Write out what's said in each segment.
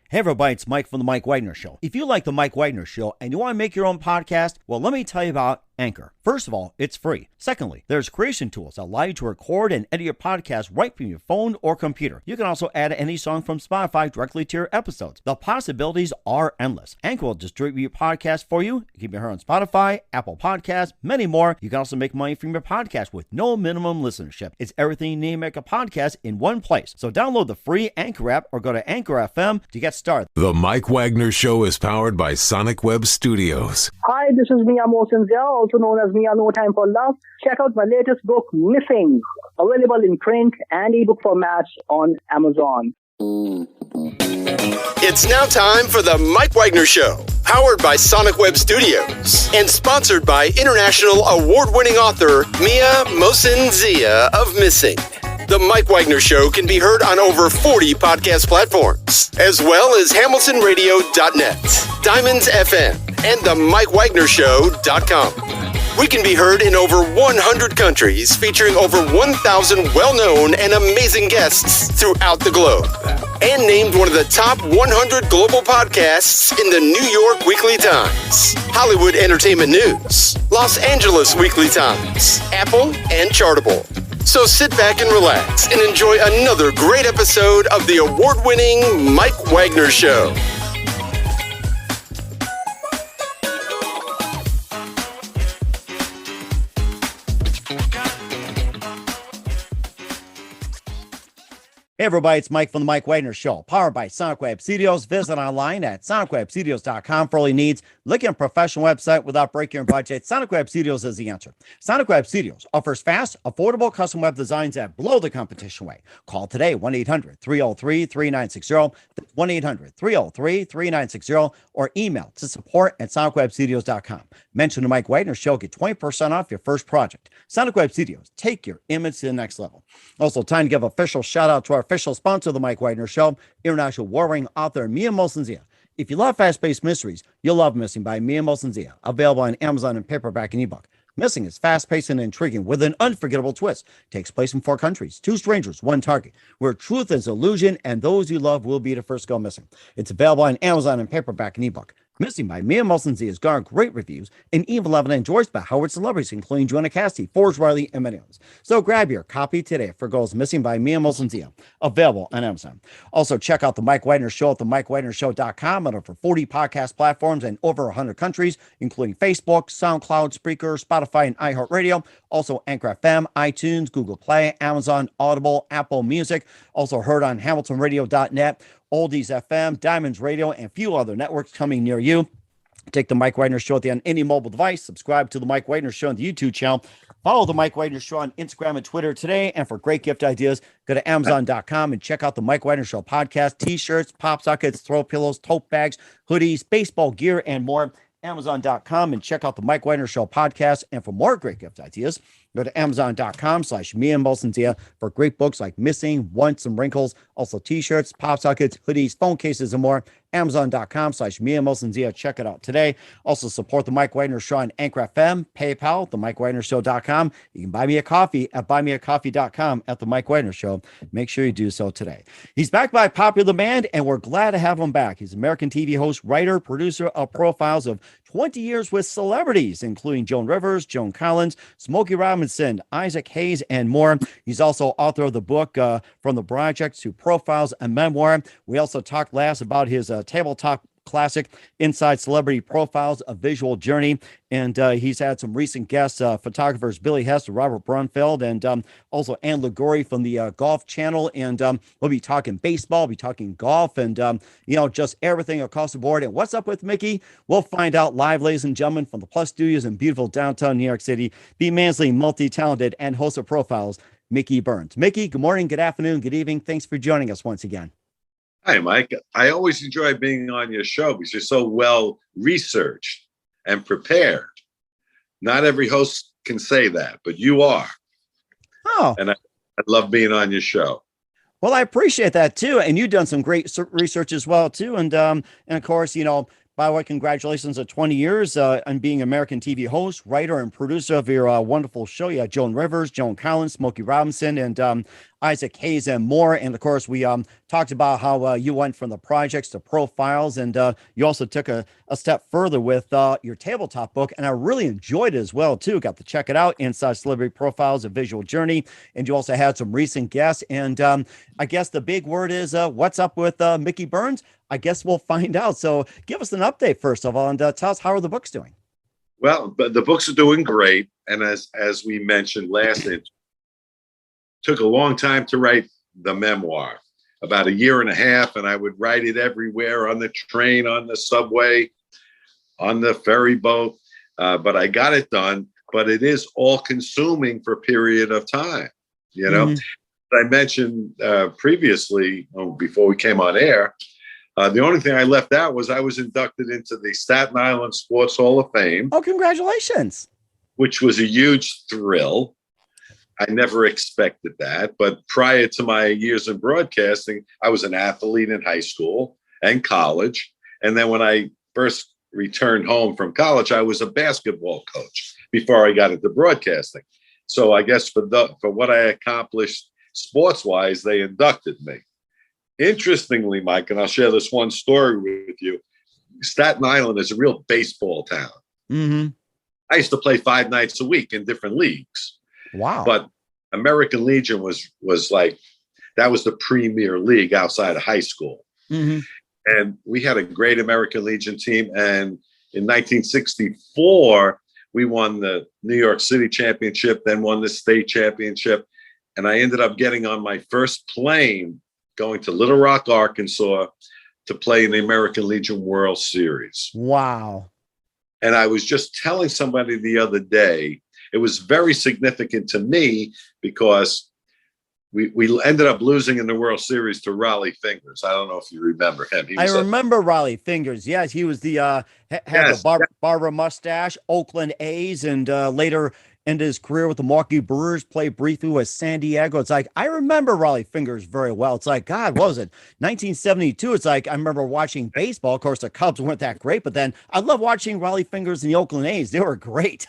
Hey everybody, it's Mike from The Mike Wagner Show. If you like The Mike Wagner Show and you want to make your own podcast, well, let me tell you about Anchor. First of all, it's free. Secondly, there's creation tools that allow you to record and edit your podcast right from your phone or computer. You can also add any song from Spotify directly to your episodes. The possibilities are endless. Anchor will distribute your podcast for you. You can be heard on Spotify, Apple Podcasts, many more. You can also make money from your podcast with no minimum listenership. It's everything you need to make a podcast in one place. So download the free Anchor app or go to Anchor FM to get started. The Mike Wagner Show is powered by Sonic Web Studios. Hi, this is Mia Mosensia, also known as Mia No Time for Love. Check out my latest book, Missing, available in print and ebook formats on Amazon. It's now time for the Mike Wagner Show, powered by Sonic Web Studios and sponsored by international award-winning author Mia Mosensia of Missing. The Mike Wagner Show can be heard on over 40 podcast platforms, as well as HamiltonRadio.net, Diamonds FM, and the MikeWagnerShow.com. We can be heard in over 100 countries, featuring over 1,000 well-known and amazing guests throughout the globe. And named one of the top 100 global podcasts in the New York Weekly Times, Hollywood Entertainment News, Los Angeles Weekly Times, Apple, and Chartable. So sit back and relax and enjoy another great episode of the award-winning Mike Wagner Show. Hey everybody, it's Mike from The Mike Wagner Show, powered by Sonic Web Studios. Visit online at sonicwebstudios.com for all your needs. Looking at a professional website without breaking your budget? Sonic Web Studios is the answer. Sonic Web Studios offers fast, affordable custom web designs that blow the competition away. Call today, 1-800-303-3960. That's 1-800-303-3960, or email to support@sonicwebstudios.com. Mention the Mike Wagner Show, get 20% off your first project. Sonic Web Studios, take your image to the next level. Also, time to give official shout out to our official sponsor of the Mike Wagner Show, international warring author Mia Mosensia. If you love fast-paced mysteries, you'll love Missing by Mia Mosensia, available on Amazon in paperback and ebook. Missing is fast-paced and intriguing with an unforgettable twist. Takes place in 4 countries, 2 strangers, 1 target, where truth is illusion and those you love will be the first to go missing. It's available on Amazon in paperback and ebook. Missing by Mia Mosensia has garnered great reviews and even been endorsed by Howard celebrities, including Joanna Cassidy, Forrest Riley, and many others. So grab your copy today for Goes Missing by Mia Mosensia, available on Amazon. Also, check out The Mike Wagner Show at themikewagnershow.com on over 40 podcast platforms and over 100 countries, including Facebook, SoundCloud, Spreaker, Spotify, and iHeartRadio. Also, Anchor FM, iTunes, Google Play, Amazon, Audible, Apple Music. Also heard on HamiltonRadio.net. Oldies FM, Diamonds Radio, and a few other networks coming near you. Take the Mike Wagner Show on any mobile device. Subscribe to the Mike Wagner Show on the YouTube channel. Follow the Mike Wagner Show on Instagram and Twitter today. And for great gift ideas, go to Amazon.com and check out the Mike Wagner Show podcast, t-shirts, pop sockets, throw pillows, tote bags, hoodies, baseball gear, and more. Amazon.com and check out the Mike Wagner Show podcast. And for more great gift ideas, go to Amazon.com/Mia Mosensia for great books like Missing, Want Some Wrinkles, also t-shirts, pop sockets, hoodies, phone cases, and more. Amazon.com/Mia Mosensia. Check it out today. Also support the Mike Wagner Show on Anchor FM, PayPal, themikewagnershow.com. You can buy me a coffee at buymeacoffee.com at the Mike Wagner Show. Make sure you do so today. He's back by popular demand, and we're glad to have him back. He's an American TV host, writer, producer of profiles of 20 years with celebrities, including Joan Rivers, Joan Collins, Smokey Robinson, Isaac Hayes, and more. He's also author of the book From the Project to Profiles, a memoir. We also talked last about his tabletop classic, Inside Celebrity Profiles, A Visual Journey. And he's had some recent guests, photographers Billy Hess, Robert Brunfeld, and also Ann Ligori from the Golf Channel. And we'll be talking baseball, we'll be talking golf, and, just everything across the board. And what's up with Mickey? We'll find out live, ladies and gentlemen, from the Plus Studios in beautiful downtown New York City. The Mansley, multi-talented and host of Profiles, Mickey Burns. Mickey, good morning, good afternoon, good evening. Thanks for joining us once again. Hi, Mike. I always enjoy being on your show because you're so well researched and prepared. Not every host can say that, but you are. Oh. And I love being on your show. Well, I appreciate that too. And you've done some great research as well too. And of course, by the way, congratulations on 20 years on being American TV host, writer, and producer of your wonderful show. You had Joan Rivers, Joan Collins, Smokey Robinson, and Isaac Hayes and more. And of course, we talked about how you went from the projects to profiles, and you also took a step further with your tabletop book, and I really enjoyed it as well too. Got to check it out, Inside Celebrity Profiles: A Visual Journey, and you also had some recent guests. And I guess the big word is what's up with Mickey Burns? I guess we'll find out. So give us an update first of all, and tell us how are the books doing. Well, but the books are doing great, and as we mentioned last, it took a long time to write the memoir, about a year and a half, and I would write it everywhere, on the train, on the subway, on the ferry boat, but I got it done. But it is all consuming for a period of time, you know. I mentioned previously, before we came on air, the only thing I left out was I was inducted into the Staten Island Sports Hall of Fame. Oh, congratulations. Which was a huge thrill. I never expected that. But prior to my years in broadcasting, I was an athlete in high school and college. And then when I first returned home from college, I was a basketball coach before I got into broadcasting. So I guess for what I accomplished sports-wise, they inducted me. Interestingly, Mike, and I'll share this one story with you, Staten Island is a real baseball town. Mm-hmm. I used to play 5 nights a week in different leagues. Wow. But American Legion was like, that was the premier league outside of high school. Mm-hmm. And we had a great American Legion team. And in 1964, we won the New York City championship, then won the state championship. And I ended up getting on my first plane going to Little Rock, Arkansas to play in the American Legion World Series. Wow. And I was just telling somebody the other day, it was very significant to me because we ended up losing in the World Series to Raleigh Fingers. I don't know if you remember him. I remember Raleigh Fingers. Yes, he was the had the barber mustache, Oakland A's, and later ended his career with the Milwaukee Brewers, played briefly with San Diego. It's like, I remember Raleigh Fingers very well. It's like, God, what was it? 1972. It's like, I remember watching baseball. Of course, the Cubs weren't that great, but then I love watching Raleigh Fingers and the Oakland A's. They were great.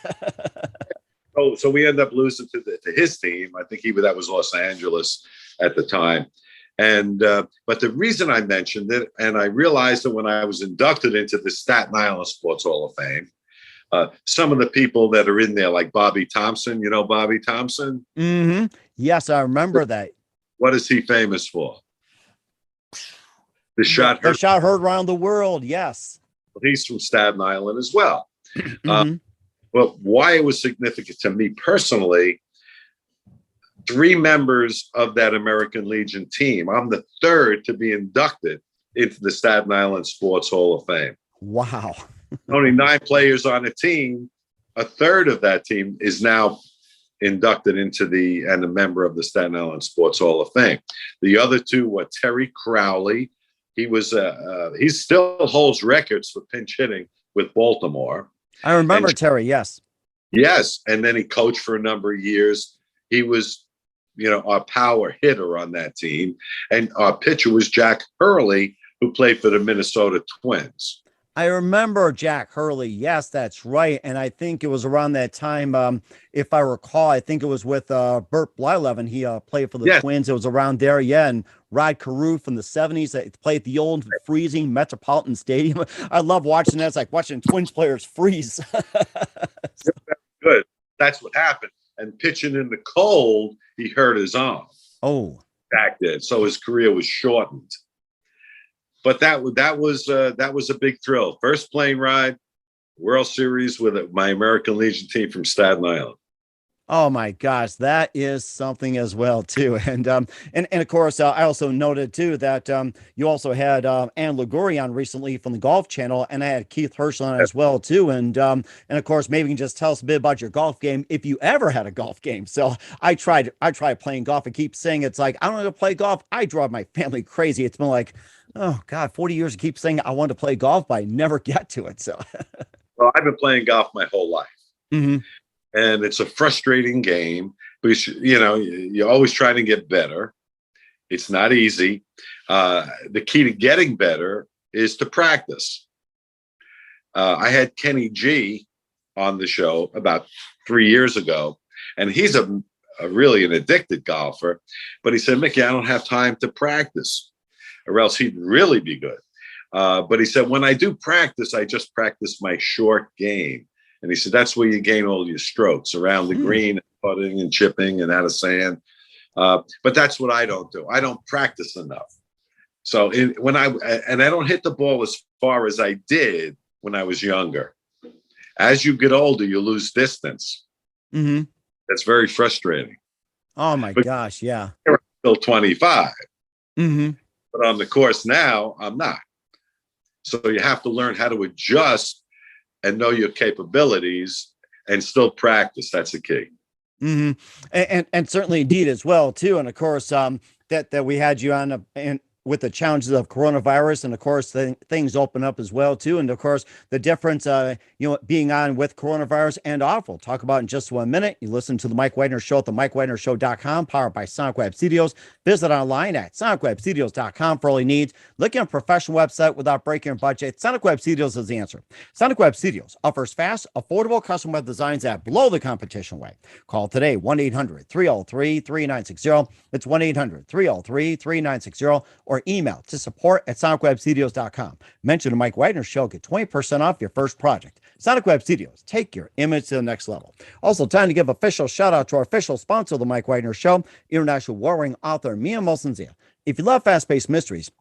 So we ended up losing to his team. I think that was Los Angeles at the time. And but the reason I mentioned it, and I realized that when I was inducted into the Staten Island Sports Hall of Fame, some of the people that are in there, like Bobby Thompson, you know Bobby Thompson? Mm-hmm. Yes, I remember that. What is he famous for? The shot heard around the world, yes. He's from Staten Island as well. Mm-hmm. But why it was significant to me personally, 3 members of that American Legion team, I'm the third to be inducted into the Staten Island Sports Hall of Fame. Wow. Only 9 players on a team. A third of that team is now inducted into and a member of the Staten Island Sports Hall of Fame. The other 2 were Terry Crowley. He still holds records for pinch hitting with Baltimore. I remember Terry, yes. Yes. And then he coached for a number of years. He was, our power hitter on that team. And our pitcher was Jack Hurley, who played for the Minnesota Twins. I remember Jack Hurley. Yes, that's right. And I think it was around that time, if I recall, I think it was with Bert Blyleven. He played for the Twins. It was around there. Yeah. And Rod Carew from the 70s that played at the old freezing Metropolitan Stadium. I love watching that. It's like watching Twins players freeze. Good. That's what happened. And pitching in the cold, he hurt his arm. Oh. Jack did. So his career was shortened. But that was a big thrill. First plane ride, World Series with my American Legion team from Staten Island. Oh my gosh, that is something as well too. And of course, I also noted too that you also had Ann Liguri on recently from the Golf Channel, and I had Keith Hirsch on as well too. And of course, maybe you can just tell us a bit about your golf game if you ever had a golf game. So I tried playing golf and keep saying it's like I don't want to play golf. I drive my family crazy. It's been like, oh God, 40 years to keep saying I want to play golf, but I never get to it. So well, I've been playing golf my whole life. Mm-hmm. And it's a frustrating game because, you're always trying to get better. It's not easy. The key to getting better is to practice. I had Kenny G on the show about 3 years ago, and he's a really an addicted golfer. But he said, Mickey, I don't have time to practice, or else he'd really be good. But he said, when I do practice, I just practice my short game. And he said, that's where you gain all your strokes around the green, putting and chipping and out of sand. But that's what I don't do. I don't practice enough. So I don't hit the ball as far as I did when I was younger. As you get older, you lose distance. Mm-hmm. That's very frustrating. Oh my gosh. Yeah. I'm still 25. Mm-hmm. But on the course now, I'm not. So you have to learn how to adjust and know your capabilities and still practice. That's the key. Mm-hmm. And certainly indeed as well too. And of course, that we had you on and with the challenges of coronavirus, and of course things open up as well too. And of course the difference, being on with coronavirus and off, we'll talk about in just 1 minute. You listen to the Mike Wagner Show at the MikeWagnerShow.com, powered by Sonic Web Studios. Visit online at SonicWebStudios.com for all your needs. Looking at a professional website without breaking your budget, Sonic Web Studios is the answer. Sonic Web Studios offers fast, affordable custom web designs that blow the competition away. Call today, 1-800-303-3960. It's 1-800-303-3960, or email to support@sonicwebstudios.com. Mention the Mike Wagner Show, get 20% off your first project. Sonic Web Studios, take your image to the next level. Also, time to give official shout out to our official sponsor of the Mike Wagner Show, international warring author Mia Molson-Zia. If you love fast-paced mysteries,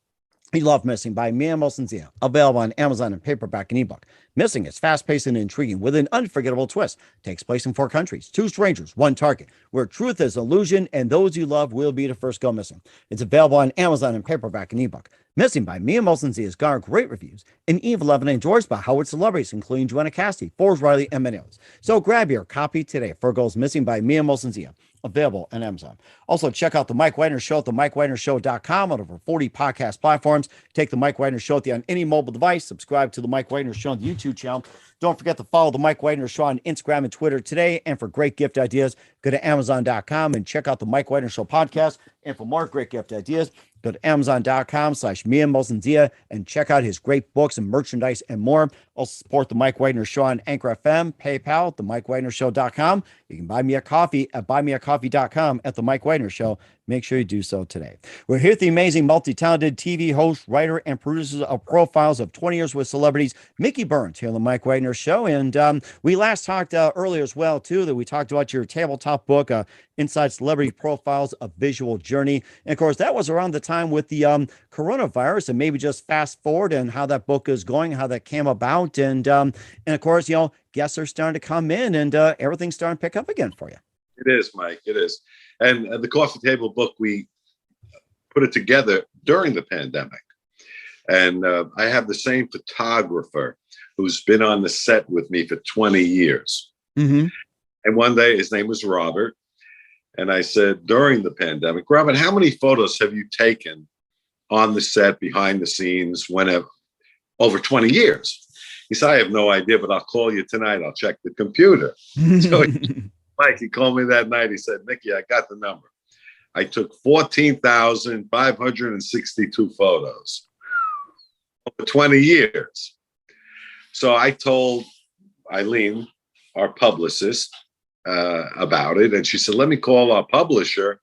you love Missing by Mia Molson-Zia, available on Amazon in paperback and ebook. Missing is fast-paced and intriguing with an unforgettable twist. Takes place in 4 countries, 2 strangers, 1 target, where truth is illusion and those you love will be the first go missing. It's available on Amazon in paperback and ebook. Missing by Mia Molson-Zia has garnered great reviews and even loved and endorsed by Howard celebrities, including Joanna Cassidy, Forbes Riley, and many others. So grab your copy today for Goes Missing by Mia Molson-Zia, available on Amazon. Also, check out the Mike Wagner Show at the MikeWagnerShow.com on over 40 podcast platforms. Take the Mike Wagner Show on any mobile device. Subscribe to the Mike Wagner Show on the YouTube channel. Don't forget to follow the Mike Wagner Show on Instagram and Twitter today. And for great gift ideas, go to Amazon.com and check out the Mike Wagner Show podcast. And for more great gift ideas, go to Amazon.com/Mia Molson-Zia and check out his great books and merchandise and more. Also support the Mike Wagner Show on Anchor FM, PayPal, at the MikeWagnerShow.com. You can buy me a coffee at buymeacoffee.com at the Mike Wagner Show. Make sure you do so today. We're here with the amazing multi-talented TV host, writer, and producer of Profiles of 20 Years with Celebrities, Mickey Burns, here on the Mike Wagner Show. And we last talked earlier as well, too, that we talked about your tabletop book, Inside Celebrity Profiles, A Visual Journey. And of course, that was around the time with the coronavirus, and maybe just fast forward and how that book is going, how that came about. And of course, guests are starting to come in and everything's starting to pick up again for you. It is, Mike. It is. And the coffee table book, we put it together during the pandemic. And I have the same photographer who's been on the set with me for 20 years. Mm-hmm. And one day, his name was Robert. And I said, during the pandemic, Robert, how many photos have you taken on the set, behind the scenes, whenever, over 20 years? He said, I have no idea, but I'll call you tonight. I'll check the computer. So Mike, he called me that night. He said, Mickey, I got the number. I took 14,562 photos over 20 years. So I told Eileen, our publicist, about it. And she said, let me call our publisher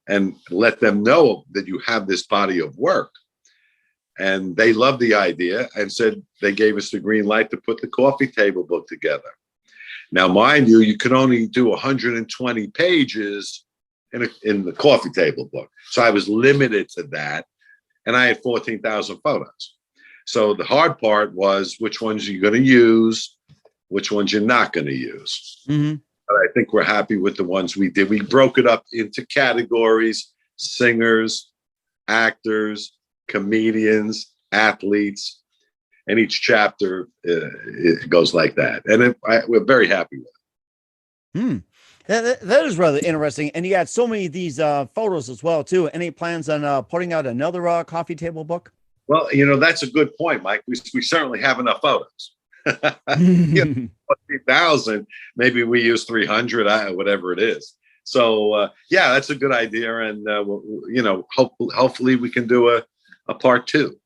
and let them know that you have this body of work. And they loved the idea and said they gave us the green light to put the coffee table book together. Now, mind you, you can only do 120 pages in the coffee table book. So I was limited to that. And I had 14,000 photos. So the hard part was which ones you're going to use, which ones you're not going to use. Mm-hmm. But I think we're happy with the ones we did. We broke it up into categories: singers, actors, comedians, athletes, and each chapter it goes like that. And we're very happy with it. That is rather interesting. And you had so many of these photos as well, too. Any plans on putting out another coffee table book? Well, that's a good point, Mike. We certainly have enough photos. 40,000, maybe we use 300, whatever it is. So, yeah, that's a good idea. And, hopefully we can do a part 2.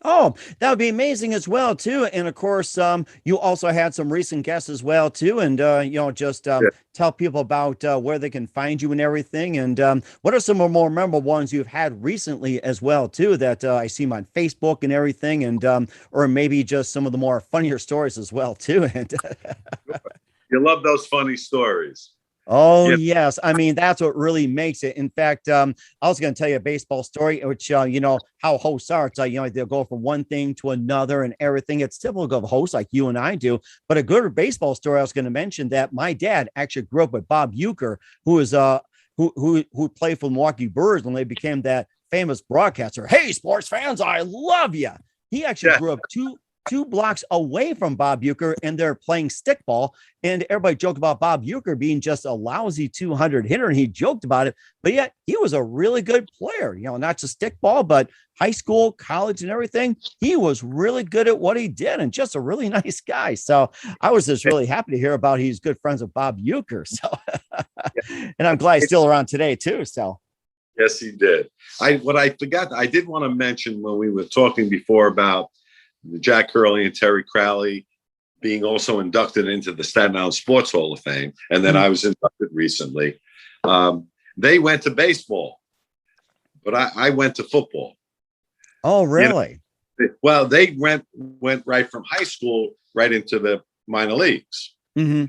Oh, that would be amazing as well too. And of course, you also had some recent guests as well too. And just Yeah. tell people about where they can find you and everything. And what are some of the more memorable ones you've had recently as well too that I see 'em on Facebook and everything, and or maybe just some of the more funnier stories as well too. And You love those funny stories. oh, Yeah. yes. I mean, that's what really makes it. In fact, I was going to tell you a baseball story, which, how hosts are. It's they'll go from one thing to another and everything. It's typical of hosts like you and I do. But a good baseball story, I was going to mention that my dad actually grew up with Bob Uecker, who is who played for the Milwaukee Brewers when they became that famous broadcaster. Hey, sports fans, I love you. He actually Yeah. grew up two blocks away from Bob Uecker, and they're playing stickball. And everybody joked about Bob Uecker being just a lousy 200 hitter, and he joked about it. But yet he was a really good player, not just stickball, but high school, college, and everything. He was really good at what he did, and just a really nice guy. So I was just really happy to hear about he's good friends with Bob Uecker. So, and I'm glad he's still around today too. So. Yes, he did. What I forgot, I did want to mention when we were talking before about Jack Hurley and Terry Crowley being also inducted into the Staten Island Sports Hall of Fame, and then I was inducted recently. They went to baseball, but I went to football. Oh, really? Well, they went right from high school right into the minor leagues. Mm-hmm.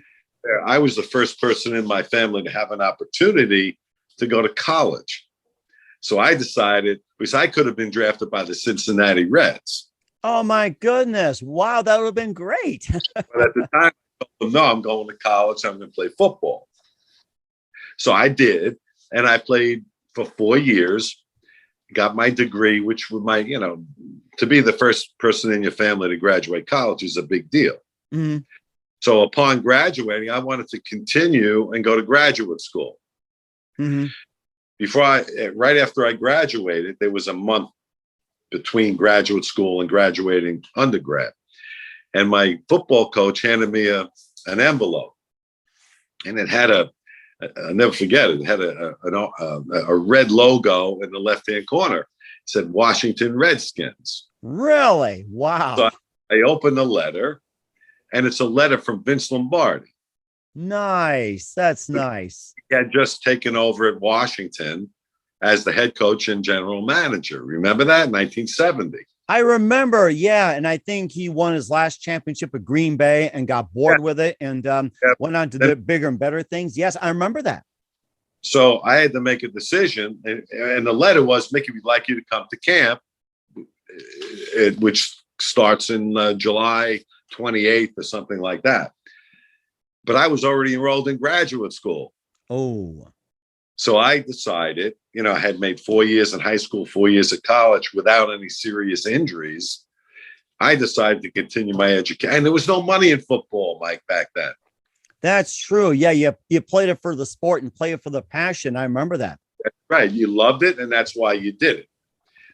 I was the first person in my family to have an opportunity to go to college. So I decided, because I could have been drafted by the Cincinnati Reds. Oh my goodness. Wow, that would have been great. But at the time, I told them, no, I'm going to college. I'm going to play football. So I did. And I played for 4 years, got my degree, which was my, to be the first person in your family to graduate college is a big deal. Mm-hmm. So upon graduating, I wanted to continue and go to graduate school. Mm-hmm. Right after I graduated, there was a month between graduate school and graduating undergrad. And my football coach handed me an envelope, and it had I'll never forget it. It had a red logo in the left-hand corner. It said Washington Redskins. Really? Wow. So I opened the letter, and it's a letter from Vince Lombardi. Nice. That's nice. He had just taken over at Washington as the head coach and general manager. Remember that? 1970. I remember. Yeah. And I think he won his last championship at Green Bay and got bored with it and went on to the bigger and better things. Yes, I remember that. So I had to make a decision. And the letter was, Mickey, we'd like you to come to camp, which starts in July 28th or something like that. But I was already enrolled in graduate school. Oh. So I decided, I had made 4 years in high school, 4 years at college without any serious injuries. I decided to continue my education. And there was no money in football, Mike, back then. That's true. Yeah, you played it for the sport and played it for the passion. I remember that. That's right. You loved it, and that's why you did it.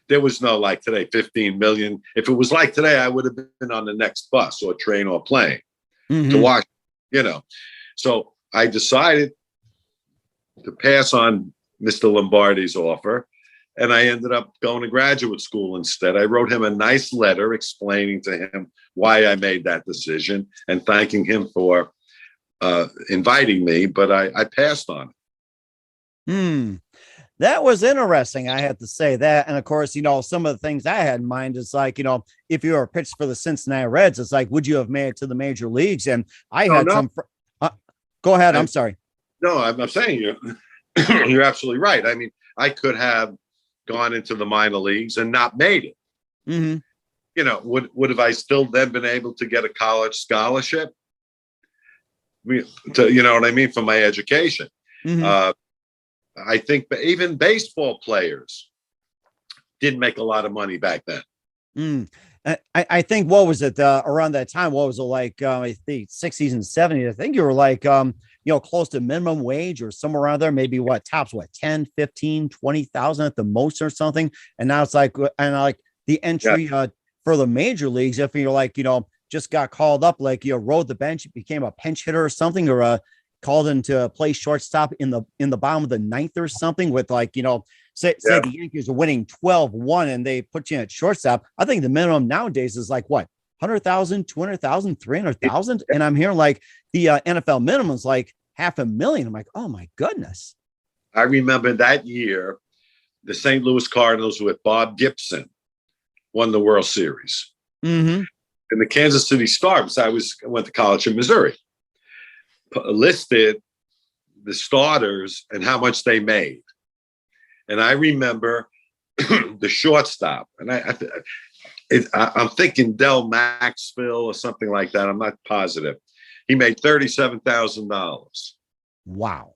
There was no, like today, 15 million. If it was like today, I would have been on the next bus or train or plane to watch, So I decided to pass on Mr. Lombardi's offer, and I ended up going to graduate school instead. I wrote him a nice letter explaining to him why I made that decision and thanking him for inviting me, but I passed on it. That was interesting. I have to say that. And of course, some of the things I had in mind is like, if you were pitched for the Cincinnati Reds, it's like, would you have made it to the major leagues? And I had some. Go ahead. I'm sorry. No, I'm saying you're absolutely right. I mean, I could have gone into the minor leagues and not made it. Mm-hmm. Would have I still then been able to get a college scholarship? You know what I mean? For my education. Mm-hmm. I think even baseball players didn't make a lot of money back then. I think, what was it around that time? What was it like? I think 60s and 70s. I think you were like, close to minimum wage or somewhere around there, maybe tops 10, 15, 20,000 at the most or something. And now it's like, the entry for the major leagues, if you're like, just got called up, like, rode the bench, became a pinch hitter or something, or called in to play shortstop in the bottom of the ninth or something with say the Yankees are winning 12-1 and they put you at shortstop, I think the minimum nowadays is like what, 100,000, 200,000, 300,000. And I'm hearing like the NFL minimum is like $500,000. I'm like, oh my goodness. I remember that year, the St. Louis Cardinals with Bob Gibson won the World Series. Mm-hmm. And the Kansas City Star, because I went to college in Missouri, listed the starters and how much they made. And I remember the shortstop, and I'm thinking Del Maxville or something like that. I'm not positive. He made $37,000. Wow.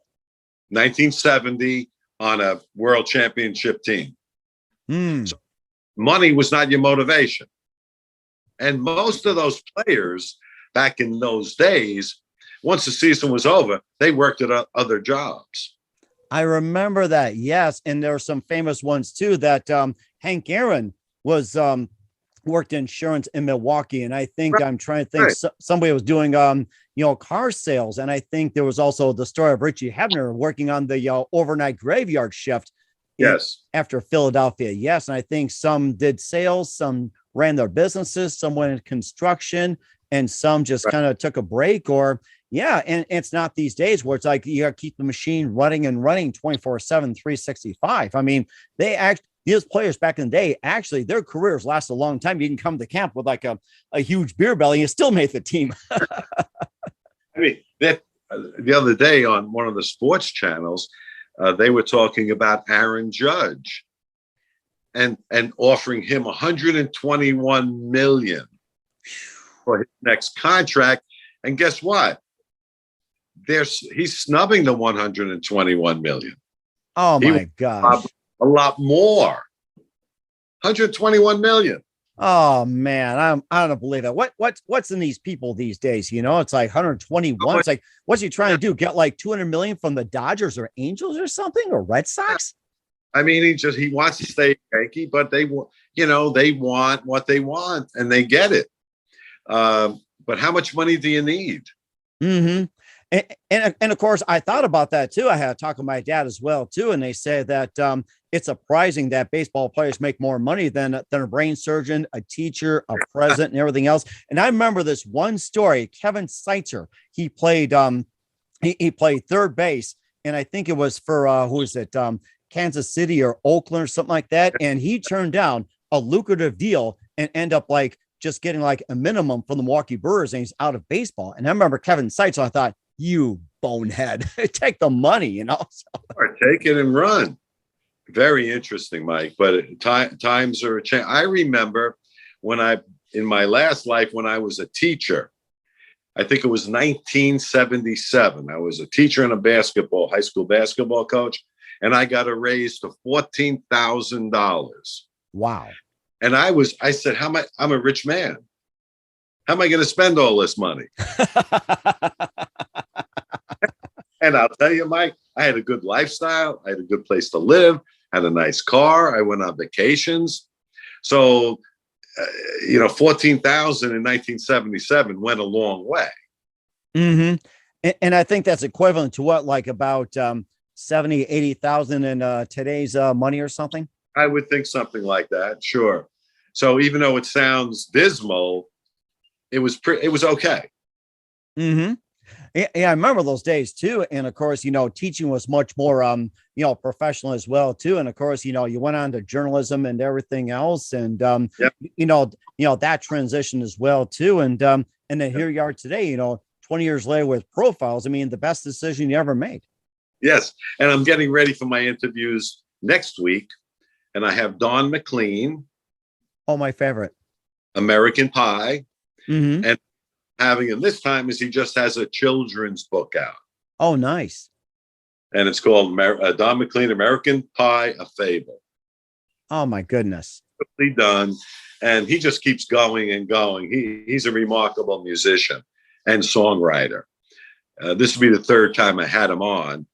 1970 on a world championship team. Mm. So money was not your motivation. And most of those players back in those days, once the season was over, they worked at other jobs. I remember that. Yes. And there are some famous ones too, that Hank Aaron was worked insurance in Milwaukee. And I think I'm trying to think somebody was doing, car sales. And I think there was also the story of Richie Hebner working on the overnight graveyard shift. Yes. After Philadelphia. Yes. And I think some did sales, some ran their businesses, some went in construction, and some just kind of took a break. Or and it's not these days where it's like you got to keep the machine running 24/7, 365. I mean, these players back in the day, actually, their careers last a long time. You can come to camp with like a huge beer belly and you still made the team. I mean, the other day on one of the sports channels, they were talking about Aaron Judge and offering him $121 million for his next contract. And guess what? He's snubbing the $121 million. Oh my gosh. A lot more. $121 million. Oh man, I don't believe it. What's in these people these days? It's like 121. It's like, what's he trying to do? Get like 200 million from the Dodgers or Angels or something, or Red Sox? I mean, he wants to stay Yankee, but they want what they want and they get it. But how much money do you need? Mm-hmm. And of course, I thought about that too. I had a talk with my dad as well too, and they say that it's surprising that baseball players make more money than a brain surgeon, a teacher, a president, and everything else. And I remember this one story. Kevin Seitzer, he played he played third base, and I think it was for Kansas City or Oakland or something like that. And he turned down a lucrative deal and end up like just getting like a minimum from the Milwaukee Brewers, and he's out of baseball. And I remember Kevin Seitzer, I thought, you bonehead, take the money, Or take it and run. Very interesting, Mike. But times are changing. I remember in my last life, when I was a teacher, I think it was 1977. I was a teacher and a high school basketball coach, and I got a raise to $14,000. Wow. And I said, I'm a rich man. How am I going to spend all this money? And I'll tell you, Mike, I had a good lifestyle. I had a good place to live, had a nice car. I went on vacations. So, 14,000 in 1977 went a long way. Mm-hmm. And I think that's equivalent to what, like about 70, 80,000 in today's money or something? I would think something like that. Sure. So even though it sounds dismal, it was okay. Mm-hmm. Yeah, I remember those days too. And of course, teaching was much more, professional as well too. And of course, you went on to journalism and everything else. And, that transition as well too. And then here you are today, 20 years later with Profiles. I mean, the best decision you ever made. Yes. And I'm getting ready for my interviews next week. And I have Don McLean. Oh, my favorite. American Pie. Mm-hmm. And having him this time is he just has a children's book out. Oh, nice. And it's called Don McLean, American Pie, A Fable. Oh, my goodness. Done. And he just keeps going and going. He's a remarkable musician and songwriter. This will be the third time I had him on.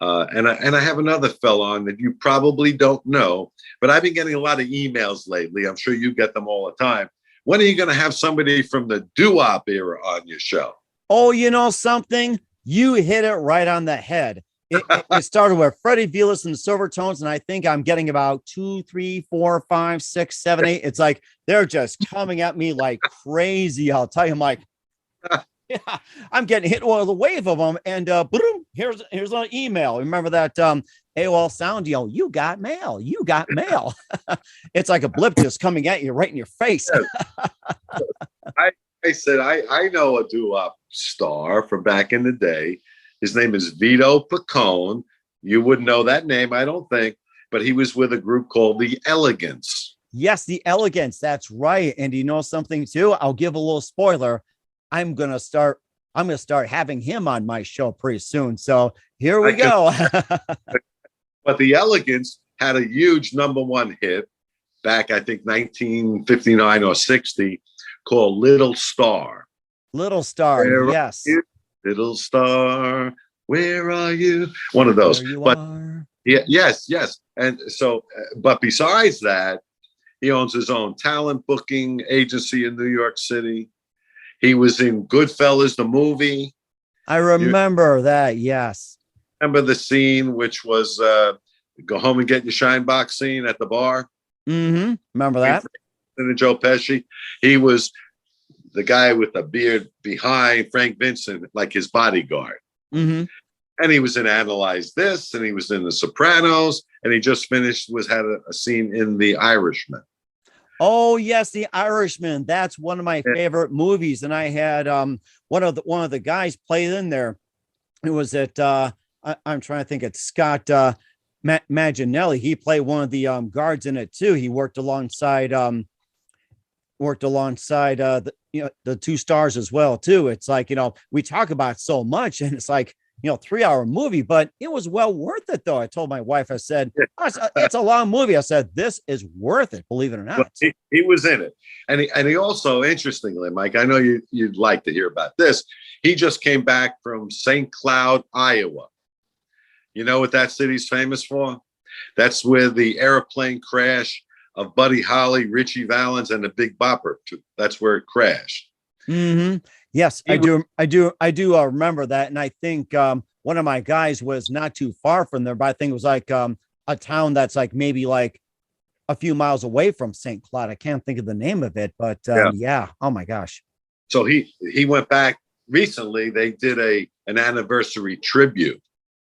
And I have another fellow on that you probably don't know, but I've been getting a lot of emails lately. I'm sure you get them all the time. When are you going to have somebody from the doo-wop era on your show? Oh, something? You hit it right on the head. it started with Freddie Vilas and the Silvertones, and I think I'm getting about 2, 3, 4, 5, 6, 7, 8. It's like they're just coming at me like crazy. I'll tell you, I'm like, yeah, I'm getting hit with a wave of them, and boom, here's an email. Remember that AOL sound? You got mail. You got mail. It's like a blip just coming at you right in your face. I said, I know a doo-wop star from back in the day. His name is Vito Picone. You wouldn't know that name, I don't think, but he was with a group called The Elegance. Yes, The Elegance. That's right. And you know something too? I'll give a little spoiler. I'm gonna start having him on my show pretty soon. So here we go. But The Elegance had a huge #1 hit back, I think, 1959 or 60, called Little Star. Little Star, yes. Little Star, where are you? One of those. But yeah, yes. And so, but besides that, he owns his own talent booking agency in New York City. He was in Goodfellas, the movie. I remember that. Yes. Remember the scene, which was go home and get your shine box scene at the bar? Mm-hmm. Remember that? And Joe Pesci. He was the guy with the beard behind Frank Vincent, like his bodyguard. Mm-hmm. And he was in Analyze This, and he was in The Sopranos, and he just had a scene in The Irishman. Oh yes, The Irishman. That's one of my favorite movies, and I had one of the guys played in there. It was I'm trying to think. It's Scott Manganiello. He played one of the guards in it too. He worked alongside the two stars as well too. It's like, we talk about so much, and it's like, 3-hour movie, but it was well worth it though. I told my wife, I said, it's a long movie. I said, this is worth it, believe it or not. Well, he was in it. And he also, interestingly, Mike, I know you'd like to hear about this. He just came back from St. Cloud, Iowa. You know what that city's famous for? That's where the airplane crash of Buddy Holly, Richie Valens, and the Big Bopper. That's where it crashed. Mm-hmm. Yes, I do remember that. And I think one of my guys was not too far from there, but I think it was like a town that's like maybe like a few miles away from St. Cloud. I can't think of the name of it, but yeah. Oh my gosh. So he went back recently. They did an anniversary tribute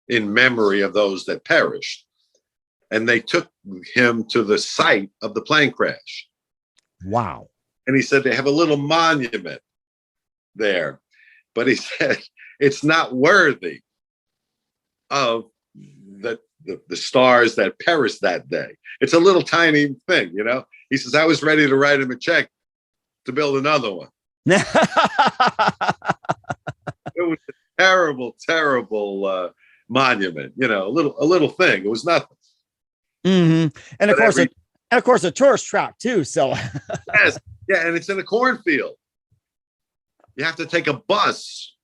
in memory of those that perished. And they took him to the site of the plane crash. Wow. And he said they have a little monument there, but he said it's not worthy of the stars that perished that day. It's a little tiny thing, He says, I was ready to write him a check to build another one. It was a terrible, terrible monument, a little thing. It was nothing. Mm-hmm. And of course, a tourist trap too. So yes, yeah, and it's in a cornfield. You have to take a bus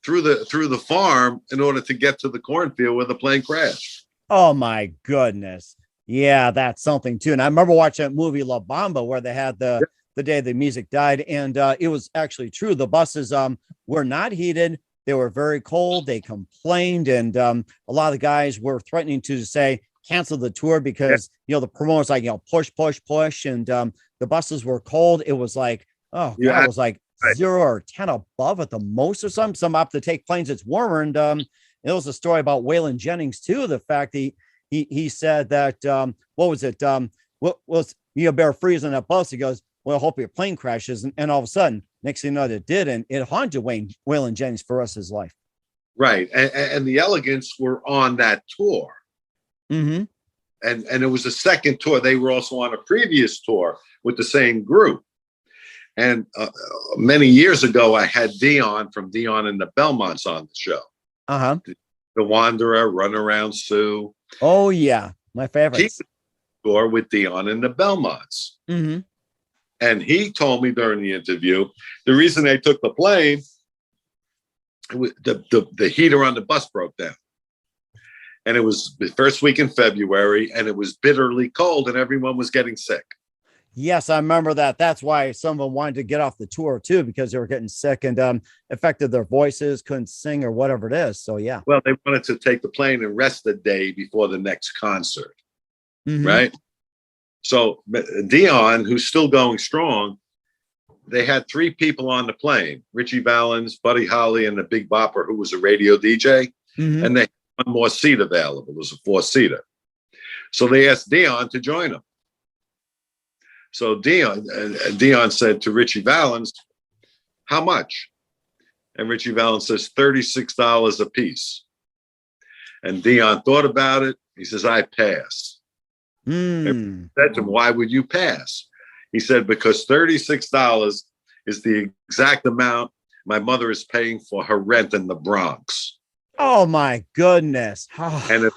through the farm in order to get to the cornfield where the plane crashed. Oh my goodness. Yeah, that's something too. And I remember watching that movie La Bamba where they had the day the music died. And it was actually true. The buses were not heated. They were very cold. They complained. And a lot of the guys were threatening to say, cancel the tour because, the promoters like, push. And the buses were cold. It was like, oh, God, it was like 0 or 10 above at the most or something. Some have to take planes. It's warmer. And it was a story about Waylon Jennings too. The fact he said that, what was it? What was bear freeze on that bus? He goes, well, I hope your plane crashes. And all of a sudden, next thing you know, it did. And it haunted Waylon Jennings for us his life. Right. And the Elegance were on that tour. Mm-hmm. And it was a second tour. They were also on a previous tour with the same group. And many years ago, I had Dion from Dion and the Belmonts on the show. Uh-huh. The Wanderer, Runaround Sue. Oh, yeah. My favorite. He tour with Dion and the Belmonts. Mm-hmm. And he told me during the interview, the reason they took the plane, the heater on the bus broke down. And it was the first week in February, and it was bitterly cold, and everyone was getting sick. Yes, I remember that. That's why some of them wanted to get off the tour too, because they were getting sick and affected their voices, couldn't sing or whatever it is. So yeah. Well, they wanted to take the plane and rest the day before the next concert, Mhm. right? So Dion, who's still going strong, they had 3 people on the plane: Richie Valens, Buddy Holly, and the Big Bopper, who was a radio DJ, Mhm. and they had one more seat available. It was a 4-seater. So they asked Dion to join them. So Dion said to Richie Valens, "How much?" And Richie Valens says, $36 a piece. And Dion thought about it. He says, "I pass." And I said to him, "Why would you pass?" He said, "Because $36 is the exact amount my mother is paying for her rent in the Bronx. Oh my goodness. And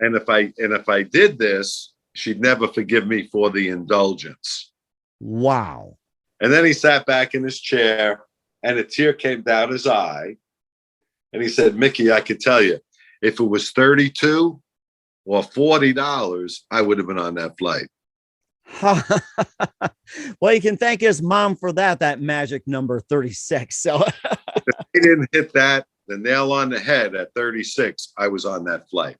if I did this, she'd never forgive me for the indulgence." Wow. And then he sat back in his chair and a tear came down his eye. And he said, "Mickey, I could tell you, if it was $32 or $40, I would have been on that flight." Well, you can thank his mom for that magic number 36. So He didn't hit the nail on the head at 36. I was on that flight.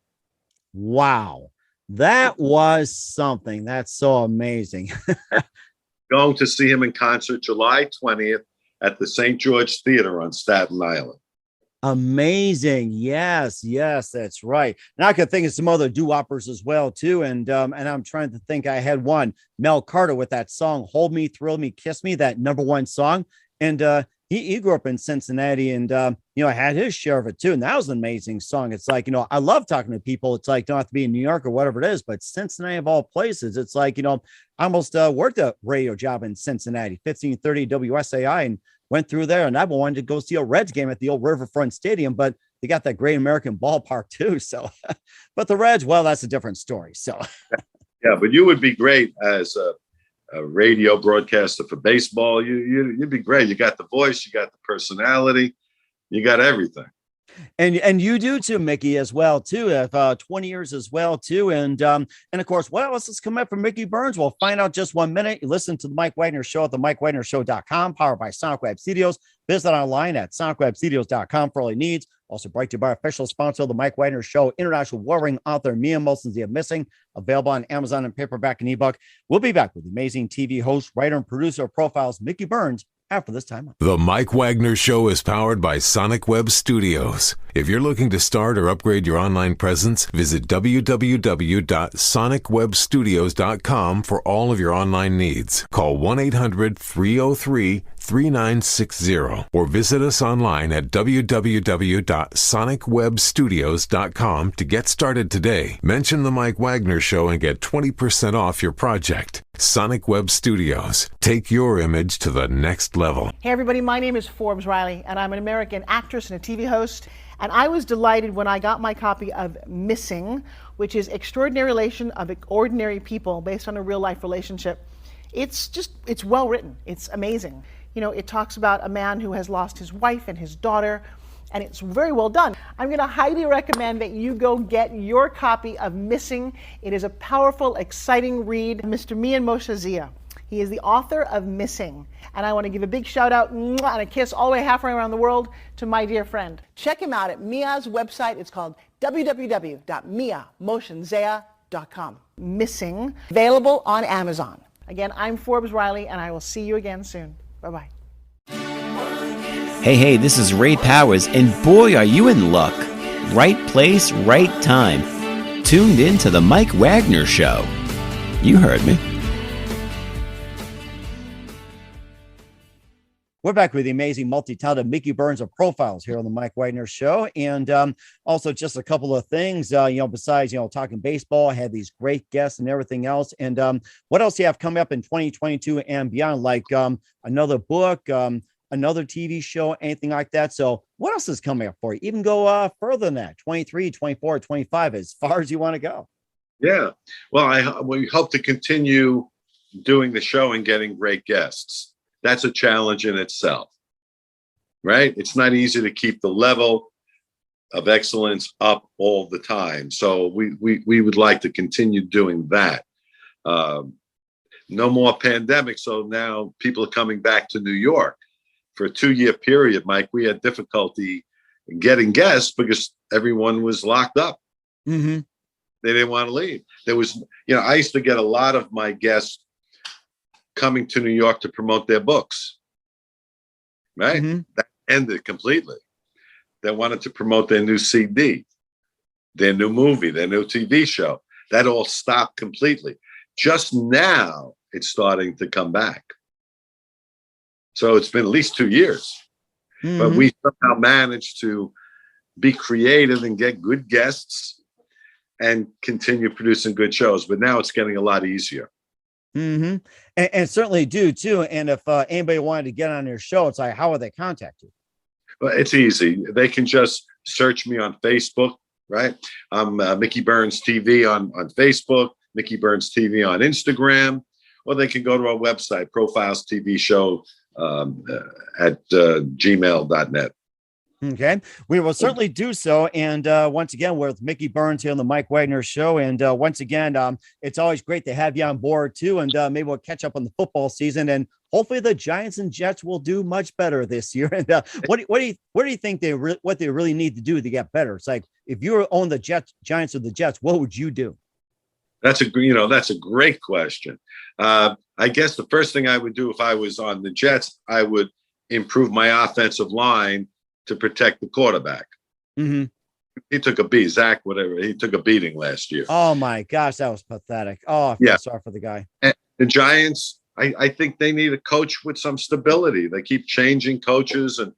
wow. That was something. That's so amazing. Going to see him in concert July 20th at the St. George Theater on Staten Island. Amazing. Yes, that's right. And I could think of some other doo-woppers as well too. And I'm trying to think. I had one, Mel Carter, with that song "Hold Me, Thrill Me, Kiss Me," that #1 song. And he grew up in Cincinnati, and I had his share of it too. And that was an amazing song. It's like, I love talking to people. It's like, don't have to be in New York or whatever it is, but Cincinnati of all places. It's like, I almost worked a radio job in Cincinnati, 1530 WSAI, and went through there. And I wanted to go see a Reds game at the old Riverfront Stadium, but they got that great American ballpark too. So, but the Reds, well, that's a different story. So, yeah, but you would be great as a radio broadcaster for baseball. You'd be great. You got the voice, you got the personality, you got everything. And you do too, Mickey, as well too. Have 20 years as well too. And of course, what else is coming up from Mickey Burns? We'll find out just 1 minute. You listen to the Mike Wagner Show at the MikeWagnerShow.com, powered by Sonic Web Studios. Visit online at SonicWebStudios.com for all your needs. Also brought to you by official sponsor of the Mike Wagner Show, international warring author Mia Molson's The Missing, available on Amazon and paperback and ebook. We'll be back with the amazing TV host, writer, and producer of Profiles, Mickey Burns, after this time. The Mike Wagner Show is powered by Sonic Web Studios. If you're looking to start or upgrade your online presence, visit www.sonicwebstudios.com for all of your online needs. Call 1-800-303-3960 or visit us online at www.sonicwebstudios.com to get started today. Mention the Mike Wagner Show and get 20% off your project. Sonic Web Studios. Take your image to the next level. Hey everybody, my name is Forbes Riley and I'm an American actress and a TV host. And I was delighted when I got my copy of Missing, which is Extraordinary Relation of Ordinary People based on a real life relationship. It's well written. It's amazing. It talks about a man who has lost his wife and his daughter, and it's very well done. I'm going to highly recommend that you go get your copy of Missing. It is a powerful, exciting read. Mr. Mian Moshe Zia. He is the author of Missing. And I want to give a big shout out and a kiss all the way halfway around the world to my dear friend. Check him out at Mia's website. It's called www.miamoshenzea.com. Missing, available on Amazon. Again, I'm Forbes Riley, and I will see you again soon. Bye-bye. Hey, this is Ray Powers, and boy, are you in luck. Right place, right time. Tuned in to the Mike Wagner Show. You heard me. We're back with the amazing multi-talented Mickey Burns of Profiles here on the Mike Wagner Show. And also just a couple of things, besides, talking baseball, I had these great guests and everything else. And what else do you have coming up in 2022 and beyond? Like another book, another TV show, anything like that. So what else is coming up for you? Even go further than that, 23, 24, 25, as far as you want to go. Yeah. Well, we hope to continue doing the show and getting great guests. That's a challenge in itself, right? It's not easy to keep the level of excellence up all the time. So we would like to continue doing that. no more pandemic. So now people are coming back to New York. For a 2-year period, Mike, we had difficulty getting guests because everyone was locked up. Mm-hmm. They didn't want to leave. There was, I used to get a lot of my guests coming to New York to promote their books. Right? Mm-hmm. That ended completely. They wanted to promote their new CD, their new movie, their new TV show. That all stopped completely. Just now, it's starting to come back. So it's been at least 2 years. Mm-hmm. But we somehow managed to be creative and get good guests and continue producing good shows. But now it's getting a lot easier. Mm-hmm. And certainly do too. And if anybody wanted to get on your show, it's like, how would they contact you? Well, it's easy. They can just search me on Facebook, right? I'm Mickey Burns TV on Facebook, Mickey Burns TV on Instagram, or they can go to our website, Profiles TV Show at gmail.net. Okay, we will certainly do so. And once again, we're with Mickey Burns here on the Mike Wagner Show. And once again, it's always great to have you on board too. And maybe we'll catch up on the football season. And hopefully, the Giants and Jets will do much better this year. And what do you think what they really need to do to get better? It's like, if you were on the Giants or the Jets, what would you do? That's a great question. I guess the first thing I would do if I was on the Jets, I would improve my offensive line to protect the quarterback. Mm-hmm. He took a beat, Zach, whatever. He took a beating last year. Oh my gosh, that was pathetic. Oh, I feel sorry for the guy. And the Giants, I think they need a coach with some stability. They keep changing coaches, and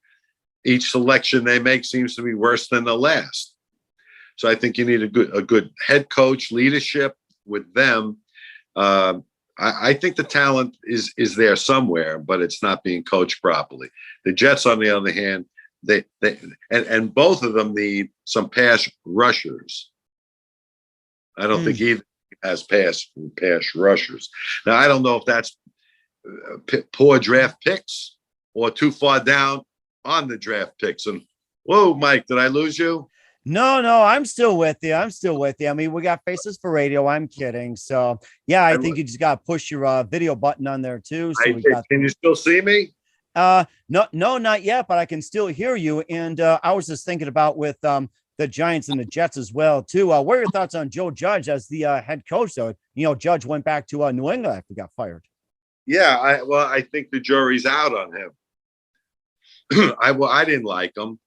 each selection they make seems to be worse than the last. So I think you need a good head coach, leadership with them. I think the talent is there somewhere, but it's not being coached properly. The Jets, on the other hand, they both of them need some pass rushers. I don't think either has pass rushers. Now, I don't know if that's poor draft picks or too far down on the draft picks. And whoa, Mike, did I lose you? No, I'm still with you. I mean, we got faces for radio. I'm kidding. So yeah, I think you just got to push your video button on there too. So can you still see me? No, not yet, but I can still hear you. And I was just thinking about with the Giants and the Jets as well too. What are your thoughts on Joe Judge as the head coach? Though, Judge went back to New England after he got fired. Yeah, I think the jury's out on him. I didn't like him.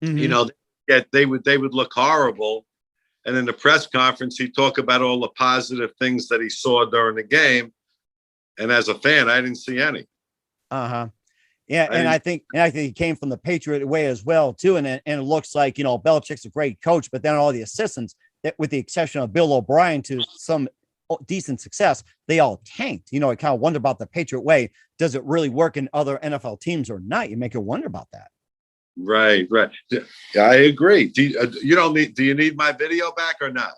Mm-hmm. They would look horrible, and in the press conference, he'd talk about all the positive things that he saw during the game. And as a fan, I didn't see any. Yeah, and I think he came from the Patriot way as well too. And it looks like Belichick's a great coach, but then all the assistants, with the exception of Bill O'Brien, to some decent success, they all tanked. I kind of wonder about the Patriot way. Does it really work in other NFL teams or not? You make you wonder about that. Right. I agree. Do you need my video back or not?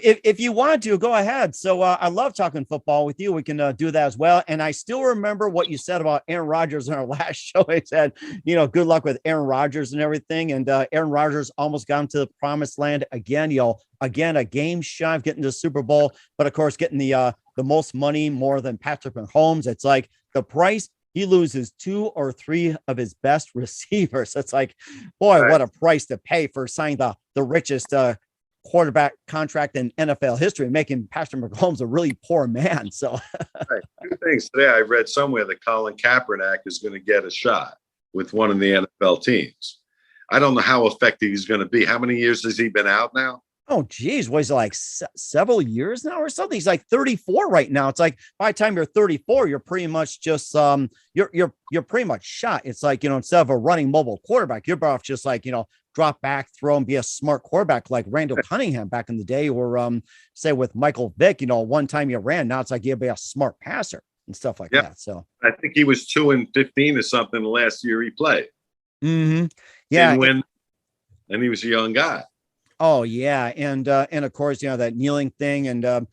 If you want to, go ahead. So I love talking football with you. We can do that as well. And I still remember what you said about Aaron Rodgers in our last show. It said, good luck with Aaron Rodgers and everything. And Aaron Rodgers almost got into the promised land again. Again, a game shy of getting to the Super Bowl, but of course, getting the most money, more than Patrick Mahomes. It's like the price. He loses 2 or 3 of his best receivers. It's like, boy, right. What a price to pay for signing the richest quarterback contract in NFL history, making Patrick Mahomes a really poor man. So, right. 2 things today. I read somewhere that Colin Kaepernick is going to get a shot with one of the NFL teams. I don't know how effective he's going to be. How many years has he been out now? Oh, geez. Was it like several years now or something? He's like 34 right now. It's like by the time you're 34, you're pretty much just you're pretty much shot. It's like, instead of a running mobile quarterback, you're better off just like, drop back, throw and be a smart quarterback like Randall Cunningham back in the day, or say with Michael Vick, one time you ran. Now it's like you'll be a smart passer and stuff like that. So I think he was 2-15 or something the last year he played. Mm-hmm. Yeah. Didn't win, and he was a young guy. Oh yeah, and of course, that kneeling thing, and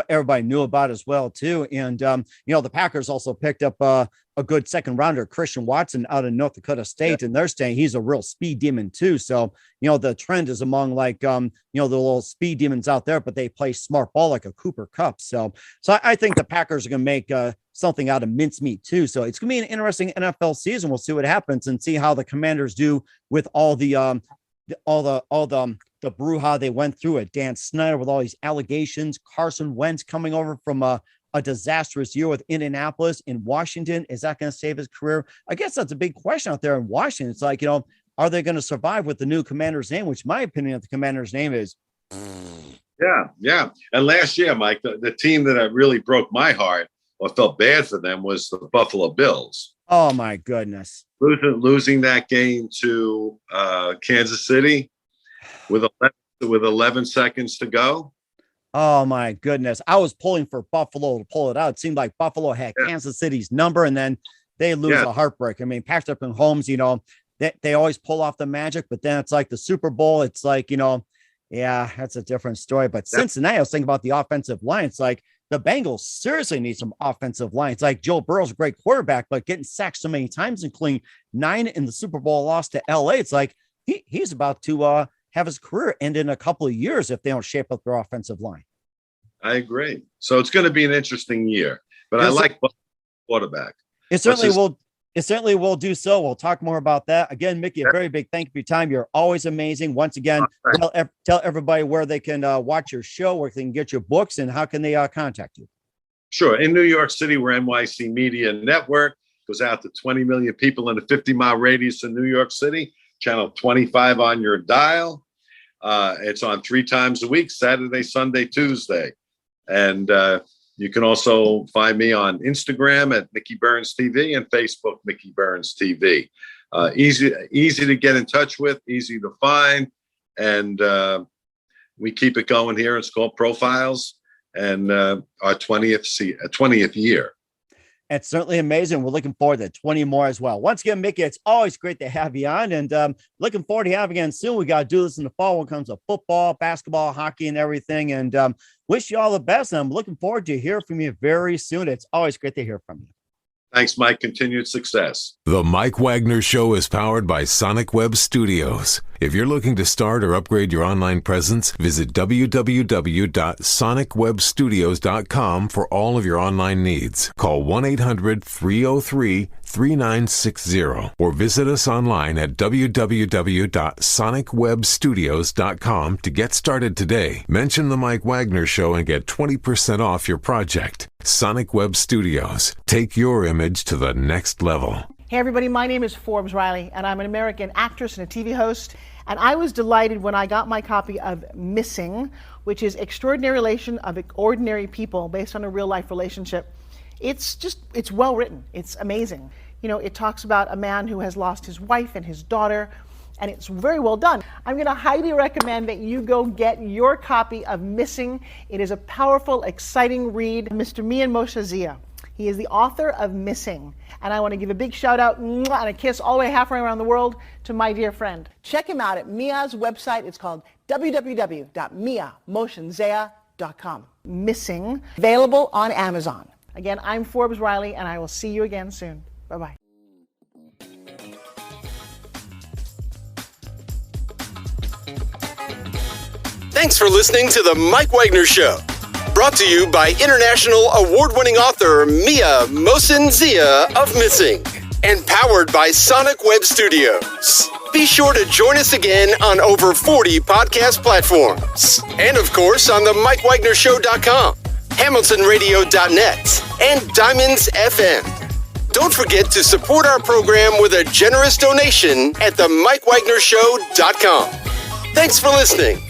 everybody knew about it as well too. And the Packers also picked up a good second rounder, Christian Watson, out of North Dakota State, and they're saying he's a real speed demon too. So the trend is among the little speed demons out there, but they play smart ball like a Cooper Kupp. So I think the Packers are going to make something out of mincemeat too. So it's going to be an interesting NFL season. We'll see what happens and see how the Commanders do with all the brouhaha they went through at Dan Snyder with all these allegations. Carson Wentz coming over from a disastrous year with Indianapolis. In Washington, is that going to save his career? I guess that's a big question out there in Washington. It's like, are they going to survive with the new Commander's name, which my opinion of the Commander's name is. Yeah. And last year, Mike, the team that really broke my heart or felt bad for them was the Buffalo Bills. Oh my goodness. Losing that game to Kansas City with 11 seconds to go. Oh my goodness. I was pulling for Buffalo to pull it out. It seemed like Buffalo had Kansas City's number, and then they lose a heartbreak. I mean, Patrick Mahomes, they always pull off the magic, but then it's like the Super Bowl. It's like, that's a different story. But Cincinnati, I was thinking about the offensive line. It's like the Bengals seriously need some offensive line. It's like Joe Burrow's a great quarterback, but getting sacked so many times, including 9 in the Super Bowl loss to LA. It's like he's about to have his career end in a couple of years if they don't shape up their offensive line. I agree. So it's going to be an interesting year, but I like quarterback. It certainly will do so. We'll talk more about that. Again, Mickey, a very big thank you for your time. You're always amazing. Once again, tell everybody where they can watch your show, where they can get your books, and how can they contact you? Sure. In New York City, we're NYC Media Network. Goes out to 20 million people in a 50-mile radius in New York City. Channel 25 on your dial. It's on 3 times a week, Saturday, Sunday, Tuesday. And you can also find me on Instagram at Mickey Burns TV and Facebook, Mickey Burns TV. Easy to get in touch with, easy to find. And we keep it going here. It's called Profiles, and our 20th year. It's certainly amazing. We're looking forward to 20 more as well. Once again, Mickey, it's always great to have you on, and looking forward to having you again soon. We got to do this in the fall when it comes to football, basketball, hockey, and everything. And wish you all the best. And I'm looking forward to hearing from you very soon. It's always great to hear from you. Thanks, Mike. Continued success. The Mike Wagner Show is powered by Sonic Web Studios. If you're looking to start or upgrade your online presence, visit www.sonicwebstudios.com for all of your online needs. Call 1-800-303-3960 or visit us online at www.sonicwebstudios.com to get started today. Mention the Mike Wagner Show and get 20% off your project. Sonic Web Studios. Take your image to the next level. Hey everybody, my name is Forbes Riley, and I'm an American actress and a TV host. And I was delighted when I got my copy of Missing, which is Extraordinary Relation of Ordinary People based on a real life relationship. It's well written. It's amazing. It talks about a man who has lost his wife and his daughter, and it's very well done. I'm going to highly recommend that you go get your copy of Missing. It is a powerful, exciting read. Mr. Mian Moshe Zia. He is the author of Missing. And I want to give a big shout out and a kiss all the way halfway around the world to my dear friend. Check him out at Mia's website. It's called www.miamotionsea.com. Missing, available on Amazon. Again, I'm Forbes Riley, and I will see you again soon. Bye-bye. Thanks for listening to The Mike Wagner Show. Brought to you by international award-winning author Mia Mohsen Zia of Missing. And powered by Sonic Web Studios. Be sure to join us again on over 40 podcast platforms. And of course on the MikeWagnerShow.com, HamiltonRadio.net, and Diamonds FM. Don't forget to support our program with a generous donation at the MikeWagnerShow.com. Thanks for listening.